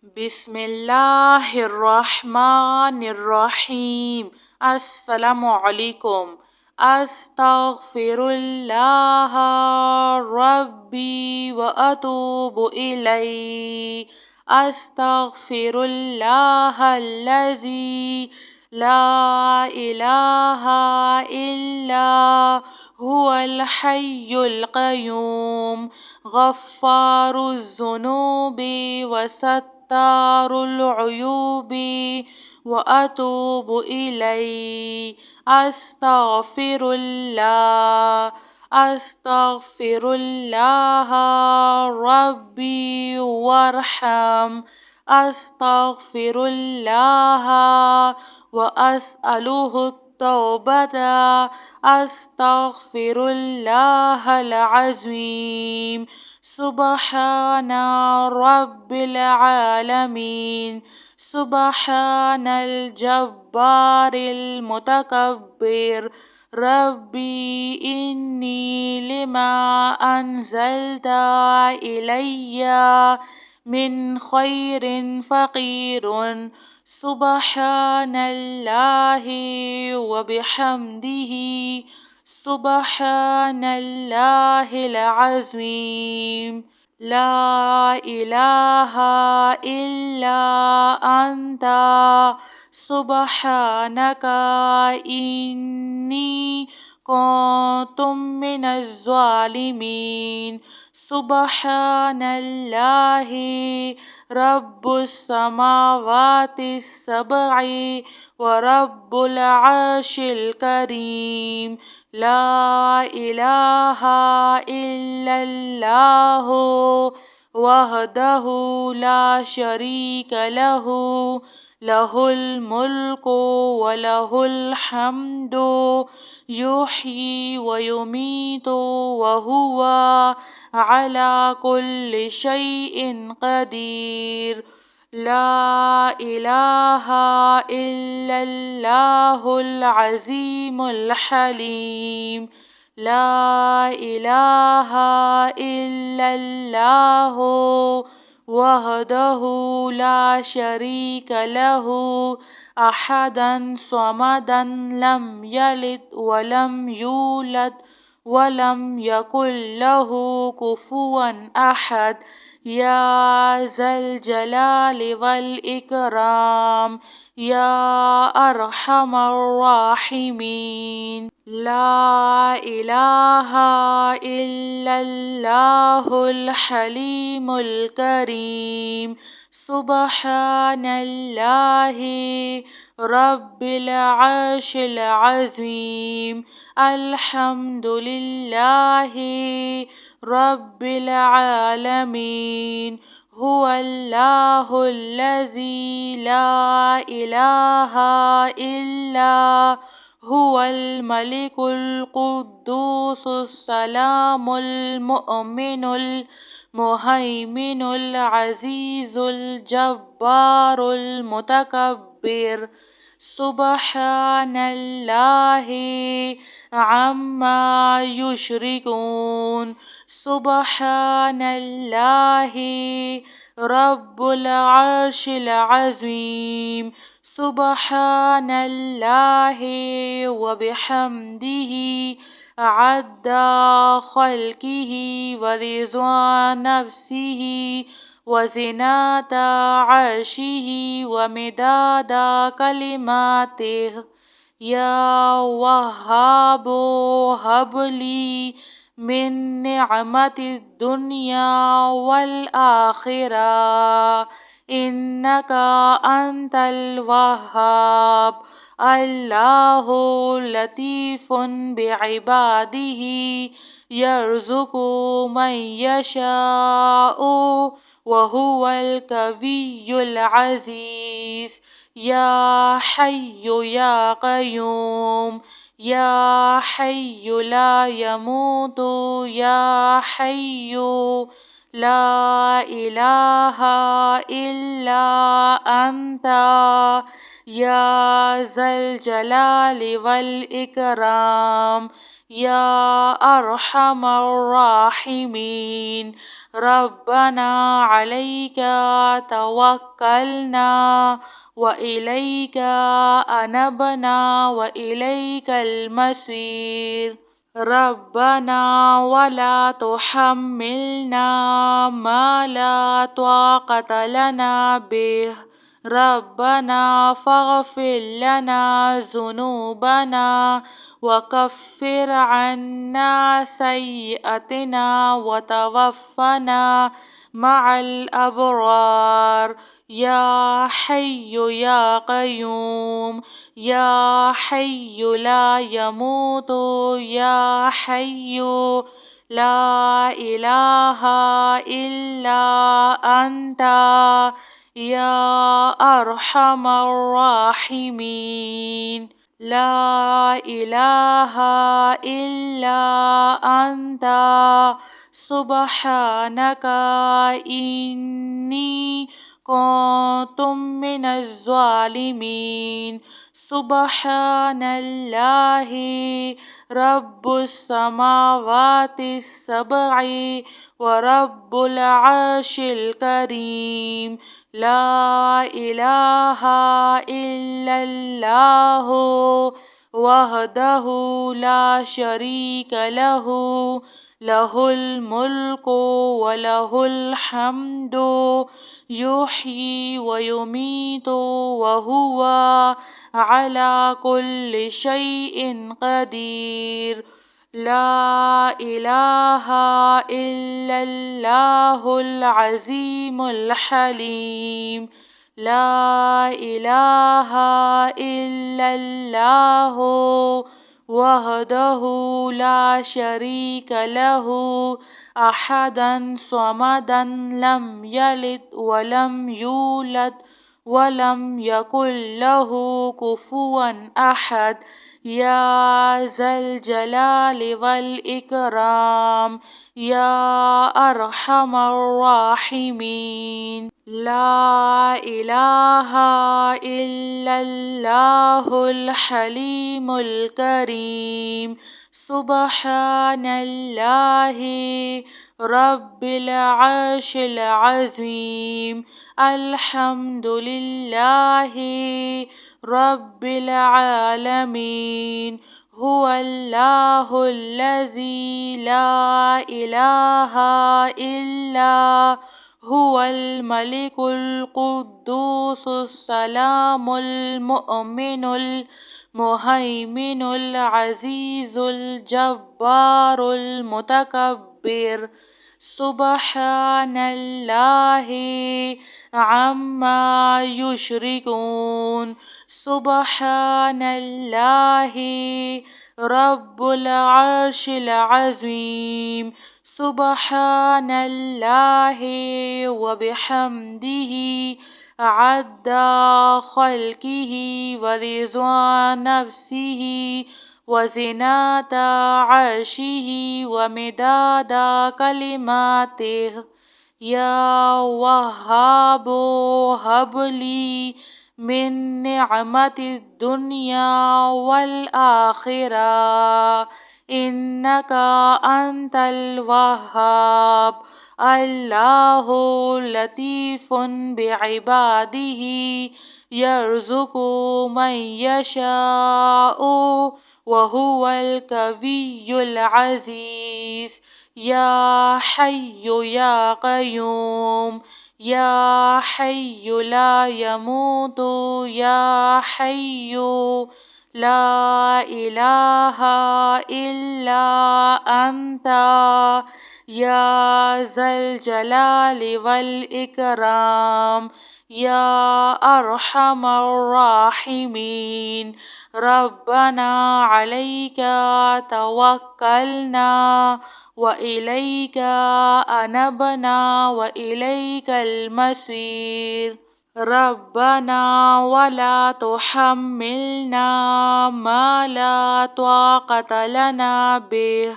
بسم اللہ الرحمن الرحیم۔ السلام علیکم۔ استغفر اللہ ربی واتوب الیہ۔ استغفر اللہ الذی لا الہ الا هو الحی القیوم غفار الذنوب وستار العیوب واتوب الیہ۔ استغفر اللہ ربی وارحم۔ استغفر اللہ واسألہ التوبة۔ استغفر اللہ العظیم۔ سبحان رب العالمین۔ سبحان الجبار المتکبر۔ ربی انی لما انزلت الی من خیر فقیر۔ سبحان اللہ وبحمدہ۔ سبحان اللہ العظیم۔ لا الہ الا انت سبحانک انی کنت من الظالمین۔ سبحان اللہ رب السماوات السبع ورب العرش الکریم۔ لا الہ الا اللہ وحدہ لا شریک لہ لہ الملک ولہ الحمد یحیی ویمیت وہو علی کل شیء قدیر۔ لا الہ الا اللہ العظیم الحلیم۔ لا الہ الا اللہ وحدہ لا شریک لہ احدا صمدا لم یلد ولم یولد ولم یکن لہ کفوا احد۔ یا ذا الجلال والاکرام یا ارحم الراحمین۔ لا الہ الا اللہ الحلیم الکریم۔ سبحان اللہ رب العرش العظیم۔ الحمد للہ رب العالمین۔ هو اللہ الذی لا الہ الا هو الملک القدوس السلام المؤمن المہیمن العزیز الجبار المتکبر۔ سبحان اللہ عما یشرکون۔ سبحان اللہ رب العرش العظیم۔ سبحان اللہ وبحمدہ عدد خلقہ ورضوان نفسہ وزنة عرشہ ومداد کلماتہ۔ یا وہاب ہب لی من نعمت الدنیا والآخرہ انک انت الوہاب۔ اللہ لطیف بعبادہ یرزق من یشاء وہو القوی العزیز۔ یا حی یا قیوم یا حی لا یموت یا حی لا الہ الا انت یا ذا الجلال والاکرام يا أرحم الراحمين. ربنا عليك توكلنا وإليك أنبنا وإليك المصير. ربنا ولا تحملنا ما لا طاقة لنا به. ربنا فاغفر لنا ذنوبنا وكفر عنا سيئاتنا وتوفنا مع الأبرار. يا حي يا قيوم، يا حي لا يموت، يا حي لا إله إلا أنت، يا أرحم الراحمين. لا إله إلا أنت سبحانك إني كنت من الظالمين. سبحان الله رب السماوات السبع ورب العرش الكريم. لا إله إلا الله وحده لا شريك له، له الملك وله الحمد يحيي ويميت وهو على كل شيء قدير. لا إله إلا الله العظيم الحليم. لا إله إلا الله وحده لا شريك له، أحدا صمدا لم يلد ولم يولد ولم يكن له كفوا أحد. يا ذا الجلال والإكرام، يا أرحم الراحمين. لا إله إلا الله الحليم الكريم. سبحان الله رب العرش العظيم. الحمد لله رب العالمين. هو الله الذي لا إله إلا هو الملك القدوس السلام المؤمن المهيمن العزيز الجبار المتكبر. سبحان الله عما يشركون. سبحان الله رب العرش العظيم. سبحان الله وبحمده عد خلقه ورضا نفسه وزنة عرشه ومداد كلماته. يا وهاب هب لي من نعمة الدنيا والآخرة إنك أنت الوهاب. الله لطيف بعباده يرزق من يشاء وهو القوي العزيز. يا حي يا قيوم، يا حي لا يموت، يا حي لا إله إلا أنت، يا ذا الجلال والإكرام، يا أرحم الراحمين. ربنا عليك توكلنا وإليك أنبنا وإليك المصير. ربنا ولا تحملنا ما لا طاقة لنا به.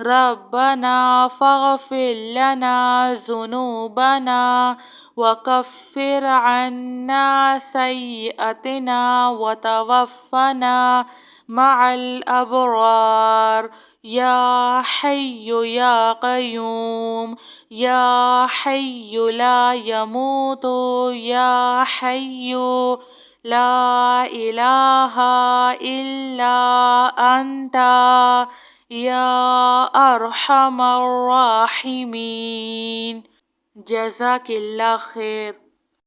ربنا فاغفر لنا ذنوبنا وكفر عنا سيئاتنا وتوفنا مع الأبرار يا حي يا قيوم يا حي لا يموت يا حي لا إله إلا أنت يا أرحم الراحمين. جزاك الله خير.